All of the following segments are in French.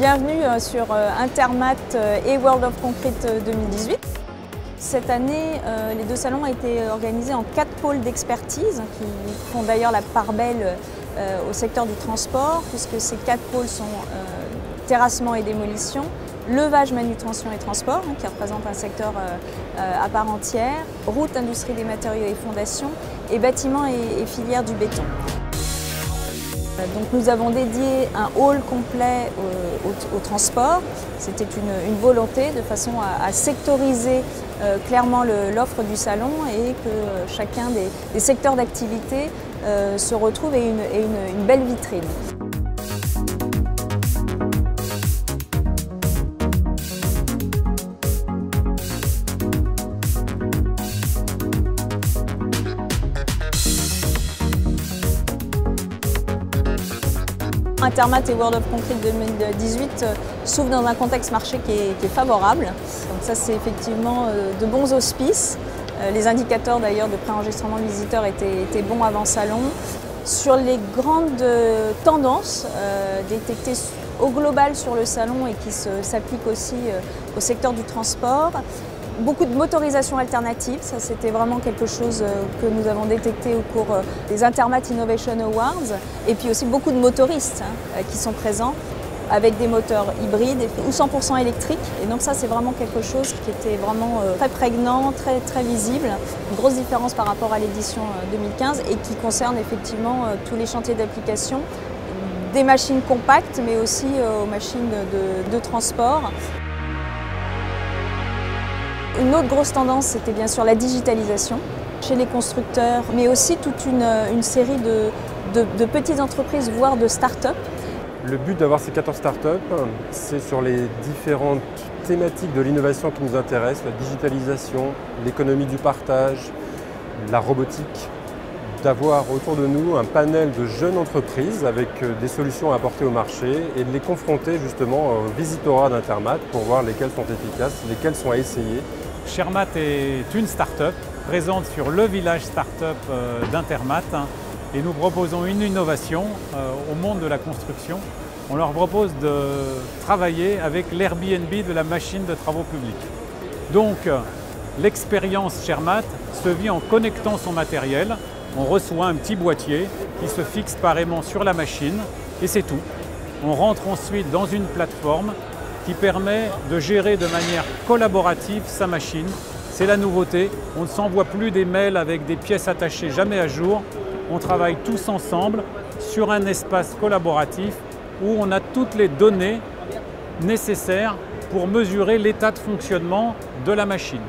Bienvenue sur Intermat et World of Concrete 2018. Cette année, les deux salons ont été organisés en 4 pôles d'expertise qui font d'ailleurs la part belle au secteur du transport, puisque ces 4 pôles sont terrassement et démolition, levage, manutention et transport, qui représente un secteur à part entière, route, industrie des matériaux et fondations, et bâtiments et filières du béton. Donc nous avons dédié un hall complet au transport. C'était une volonté de façon à sectoriser clairement l'offre du salon et que chacun des secteurs d'activité se retrouve et ait une belle vitrine. Intermat et World of Concrete 2018 s'ouvrent dans un contexte marché qui est favorable. Donc ça, c'est effectivement de bons auspices. Les indicateurs d'ailleurs de préenregistrement de visiteurs étaient bons avant salon. Sur les grandes tendances détectées au global sur le salon et qui s'appliquent aussi au secteur du transport, beaucoup de motorisation alternative, ça c'était vraiment quelque chose que nous avons détecté au cours des Intermat Innovation Awards, et puis aussi beaucoup de motoristes qui sont présents avec des moteurs hybrides ou 100% électriques, et donc ça c'est vraiment quelque chose qui était vraiment très prégnant, très visible, une grosse différence par rapport à l'édition 2015 et qui concerne effectivement tous les chantiers d'application, des machines compactes mais aussi aux machines de transport. Une autre grosse tendance, c'était bien sûr la digitalisation chez les constructeurs, mais aussi toute une série de petites entreprises, voire de start-up. Le but d'avoir ces 14 start-up, c'est sur les différentes thématiques de l'innovation qui nous intéressent, la digitalisation, l'économie du partage, la robotique, d'avoir autour de nous un panel de jeunes entreprises avec des solutions à apporter au marché et de les confronter justement au visitorat d'Intermat pour voir lesquelles sont efficaces, lesquelles sont à essayer. Shermat est une start-up présente sur le village start-up d'Intermat et nous proposons une innovation au monde de la construction. On leur propose de travailler avec l'Airbnb de la machine de travaux publics. Donc l'expérience Shermat se vit en connectant son matériel. On reçoit un petit boîtier qui se fixe pareillement sur la machine et c'est tout. On rentre ensuite dans une plateforme qui permet de gérer de manière collaborative sa machine. C'est la nouveauté. On ne s'envoie plus des mails avec des pièces attachées jamais à jour. On travaille tous ensemble sur un espace collaboratif où on a toutes les données nécessaires pour mesurer l'état de fonctionnement de la machine.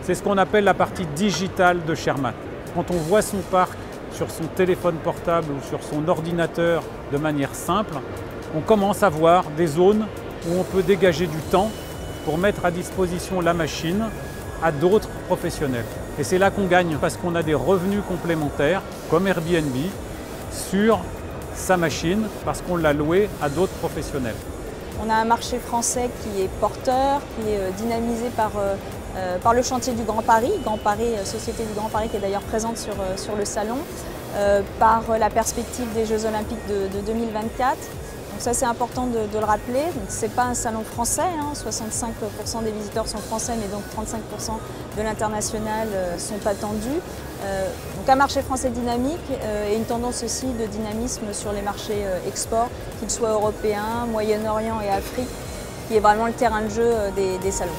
C'est ce qu'on appelle la partie digitale de Shermat. Quand on voit son parc sur son téléphone portable ou sur son ordinateur de manière simple, on commence à voir des zones où on peut dégager du temps pour mettre à disposition la machine à d'autres professionnels. Et c'est là qu'on gagne parce qu'on a des revenus complémentaires comme Airbnb sur sa machine parce qu'on l'a loué à d'autres professionnels. On a un marché français qui est porteur, qui est dynamisé par le chantier du Grand Paris, Société du Grand Paris qui est d'ailleurs présente sur le salon, par la perspective des Jeux Olympiques de 2024. Donc ça c'est important de le rappeler, ce n'est pas un salon français, 65% des visiteurs sont français mais donc 35% de l'international sont attendus. Donc un marché français dynamique et une tendance aussi de dynamisme sur les marchés export, qu'ils soient européens, Moyen-Orient et Afrique, qui est vraiment le terrain de jeu des salons.